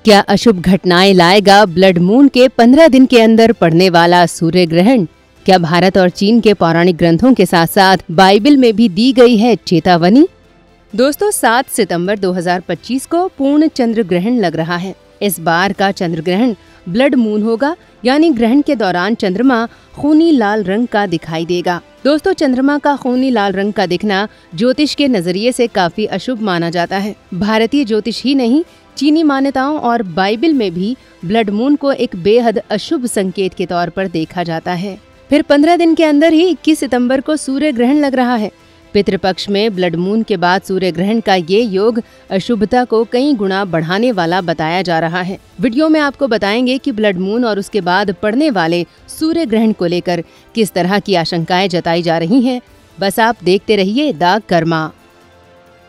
क्या अशुभ घटनाएं लाएगा ब्लड मून के 15 दिन के अंदर पड़ने वाला सूर्य ग्रहण? क्या भारत और चीन के पौराणिक ग्रंथों के साथ साथ बाइबल में भी दी गई है चेतावनी? दोस्तों, 7 सितंबर 2025 को पूर्ण चंद्र ग्रहण लग रहा है। इस बार का चंद्र ग्रहण ब्लड मून होगा, यानी ग्रहण के दौरान चंद्रमा खूनी लाल रंग का दिखाई देगा। दोस्तों, चंद्रमा का खूनी लाल रंग का दिखना ज्योतिष के नजरिए से काफी अशुभ माना जाता है। भारतीय ज्योतिष ही नहीं, चीनी मान्यताओं और बाइबल में भी ब्लड मून को एक बेहद अशुभ संकेत के तौर पर देखा जाता है। फिर 15 दिन के अंदर ही 21 सितंबर को सूर्य ग्रहण लग रहा है। पितृपक्ष में ब्लड मून के बाद सूर्य ग्रहण का ये योग अशुभता को कई गुना बढ़ाने वाला बताया जा रहा है। वीडियो में आपको बताएंगे कि ब्लड मून और उसके बाद पड़ने वाले सूर्य ग्रहण को लेकर किस तरह की आशंकाएं जताई जा रही हैं। बस आप देखते रहिए द कर्मा।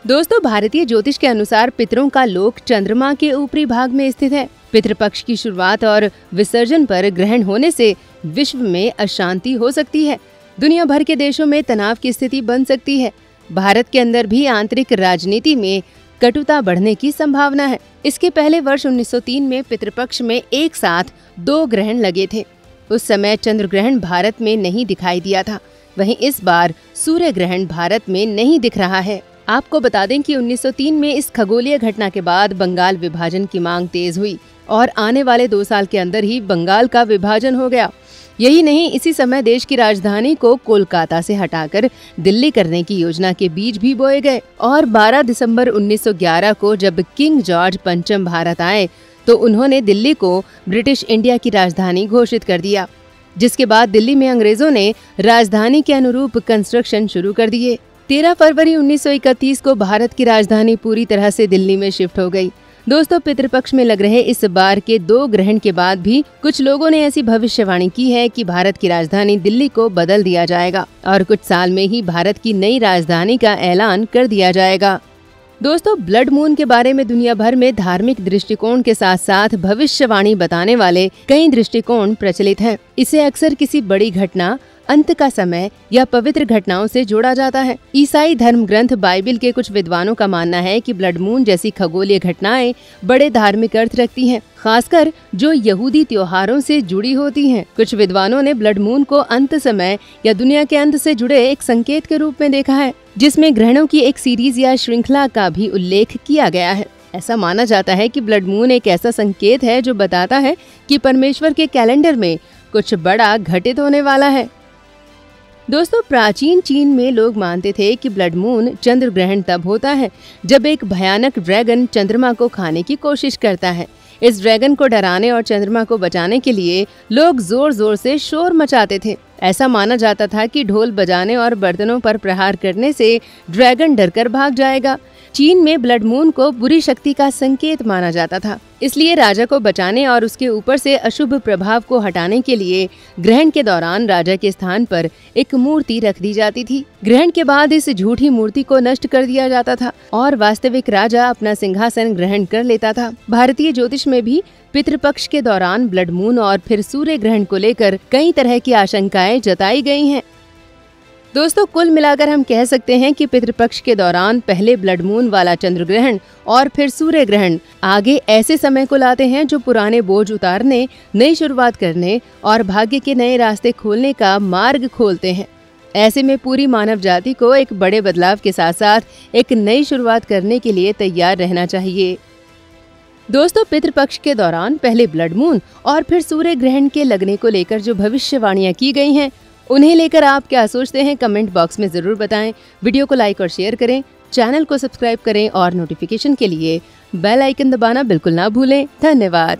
दोस्तों, भारतीय ज्योतिष के अनुसार पितरों का लोक चंद्रमा के ऊपरी भाग में स्थित है। पितृपक्ष की शुरुआत और विसर्जन पर ग्रहण होने से विश्व में अशांति हो सकती है। दुनिया भर के देशों में तनाव की स्थिति बन सकती है। भारत के अंदर भी आंतरिक राजनीति में कटुता बढ़ने की संभावना है। इसके पहले वर्ष 1903 में पितृपक्ष में एक साथ 2 ग्रहण लगे थे। उस समय चंद्र ग्रहण भारत में नहीं दिखाई दिया था। वहीं इस बार सूर्य ग्रहण भारत में नहीं दिख रहा है। आपको बता दें कि 1903 में इस खगोलीय घटना के बाद बंगाल विभाजन की मांग तेज हुई और आने वाले 2 साल के अंदर ही बंगाल का विभाजन हो गया। यही नहीं, इसी समय देश की राजधानी को कोलकाता से हटाकर दिल्ली करने की योजना के बीज भी बोए गए और 12 दिसंबर 1911 को जब किंग जॉर्ज पंचम भारत आए तो उन्होंने दिल्ली को ब्रिटिश इंडिया की राजधानी घोषित कर दिया, जिसके बाद दिल्ली में अंग्रेजों ने राजधानी के अनुरूप कंस्ट्रक्शन शुरू कर दिए। 13 फरवरी 1931 को भारत की राजधानी पूरी तरह से दिल्ली में शिफ्ट हो गई। दोस्तों, पितृपक्ष में लग रहे इस बार के 2 ग्रहण के बाद भी कुछ लोगों ने ऐसी भविष्यवाणी की है कि भारत की राजधानी दिल्ली को बदल दिया जाएगा और कुछ साल में ही भारत की नई राजधानी का ऐलान कर दिया जाएगा। दोस्तों, ब्लड मून के बारे में दुनिया भर में धार्मिक दृष्टिकोण के साथ साथ भविष्यवाणी बताने वाले कई दृष्टिकोण प्रचलित हैं। इसे अक्सर किसी बड़ी घटना, अंत का समय या पवित्र घटनाओं से जोड़ा जाता है। ईसाई धर्म ग्रंथ बाइबल के कुछ विद्वानों का मानना है कि ब्लड मून जैसी खगोलीय घटनाएं बड़े धार्मिक अर्थ रखती हैं, खासकर जो यहूदी त्योहारों से जुड़ी होती हैं। कुछ विद्वानों ने ब्लड मून को अंत समय या दुनिया के अंत से जुड़े एक संकेत के रूप में देखा है, जिसमें ग्रहणों की एक सीरीज या श्रृंखला का भी उल्लेख किया गया है। ऐसा माना जाता है कि ब्लड मून एक ऐसा संकेत है जो बताता है कि परमेश्वर के कैलेंडर में कुछ बड़ा घटित होने वाला है। दोस्तों, प्राचीन चीन में लोग मानते थे कि ब्लड मून चंद्र ग्रहण तब होता है जब एक भयानक ड्रैगन चंद्रमा को खाने की कोशिश करता है। इस ड्रैगन को डराने और चंद्रमा को बचाने के लिए लोग जोर जोर से शोर मचाते थे। ऐसा माना जाता था कि ढोल बजाने और बर्तनों पर प्रहार करने से ड्रैगन डरकर भाग जाएगा। चीन में ब्लड मून को बुरी शक्ति का संकेत माना जाता था, इसलिए राजा को बचाने और उसके ऊपर से अशुभ प्रभाव को हटाने के लिए ग्रहण के दौरान राजा के स्थान पर एक मूर्ति रख दी जाती थी। ग्रहण के बाद इस झूठी मूर्ति को नष्ट कर दिया जाता था और वास्तविक राजा अपना सिंहासन ग्रहण कर लेता था। भारतीय ज्योतिष में भी पितृपक्ष के दौरान ब्लड मून और फिर सूर्य ग्रहण को लेकर कई तरह की आशंकाएं जताई गई हैं। दोस्तों, कुल मिलाकर हम कह सकते हैं कि पितृपक्ष के दौरान पहले ब्लड मून वाला चंद्र ग्रहण और फिर सूर्य ग्रहण आगे ऐसे समय को लाते हैं जो पुराने बोझ उतारने, नई शुरुआत करने और भाग्य के नए रास्ते खोलने का मार्ग खोलते हैं। ऐसे में पूरी मानव जाति को एक बड़े बदलाव के साथ साथ एक नई शुरुआत करने के लिए तैयार रहना चाहिए। दोस्तों, पितृपक्ष के दौरान पहले ब्लड मून और फिर सूर्य ग्रहण के लगने को लेकर जो भविष्यवाणियां की गई हैं, उन्हें लेकर आप क्या सोचते हैं, कमेंट बॉक्स में जरूर बताएं। वीडियो को लाइक और शेयर करें, चैनल को सब्सक्राइब करें और नोटिफिकेशन के लिए बेल आइकन दबाना बिल्कुल ना भूलें। धन्यवाद।